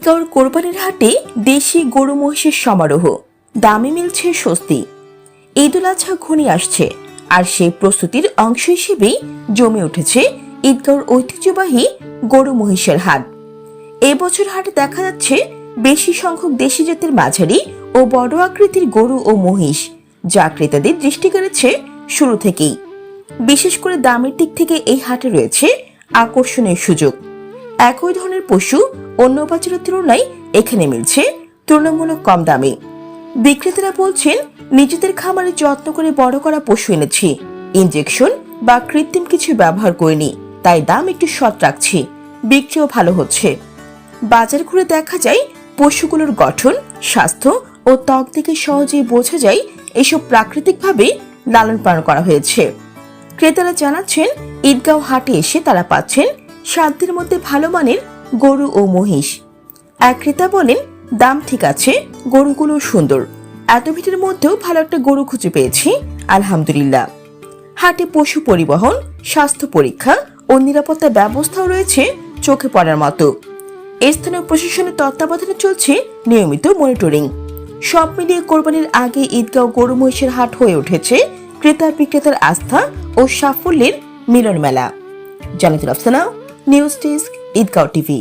ঈদগাঁওর কোরবানির হাটে দেশি গরু মহিষের সমারোহ, দামে মিলছে স্বস্তি। ঈদুল আজহা ঘনিয়ে আসছে, আর সেই প্রস্তুতির অংশ হিসেবেই জমে উঠেছে ঈদগাঁওর ঐতিহ্যবাহী গরু মহিষের হাট। এবছর হাটে দেখা যাচ্ছে বেশি সংখ্যক দেশি জাতের মাঝারি ও বড় আকৃতির গরু ও মহিষ, যা ক্রেতাদের দৃষ্টি কেড়েছে শুরু থেকেই। বিশেষ করে দামের দিক থেকে এই হাটে রয়েছে আকর্ষণীয় সুযোগ। একই ধরনের পশু অন্য বাজারের তুলনায় এখানে মিলছে তুলনামূলক কম দামে। বিক্রেতারা বলছেন, নিজেদের খামারে যত্ন করে বড় করা পশু এনেছি, ইনজেকশন বা কৃত্রিম কিছু ব্যবহার করিনি, তাই দাম একটু সৎ রাখছি, বিক্রিও ভালো হচ্ছে। বাজার ঘুরে দেখা যায় পশুগুলোর গঠন, স্বাস্থ্য ও ত্বক দেখে সহজেই বোঝা যায় এসব প্রাকৃতিকভাবে লালন পালন করা হয়েছে। ক্রেতারা জানাচ্ছেন, ঈদগাঁও হাটে এসে তারা পাচ্ছেন সাধ্যের মধ্যে ভালো মানের গরু ও মহিষ। এক ক্রেতা বলেন, দাম ঠিক আছে, গরুগুলো সুন্দর, এত ভিড়ের মধ্যেও ভালো একটা গরু খুঁজে পেয়েছি, আলহামদুলিল্লাহ। হাটে পশু পরিবহন, স্বাস্থ্য পরীক্ষা ও নিরাপত্তা ব্যবস্থাও রয়েছে চোখে পড়ার মতো। স্থানীয় প্রশাসনের তত্ত্বাবধানে চলছে নিয়মিত মনিটরিং। সব মিলিয়ে কোরবানির আগে ঈদগাঁও গরু মহিষের হাট হয়ে উঠেছে ক্রেতা বিক্রেতার আস্থা ও সাফল্যের মিলন মেলা। Jannatul Afsana, news desk, Eidgaon TV.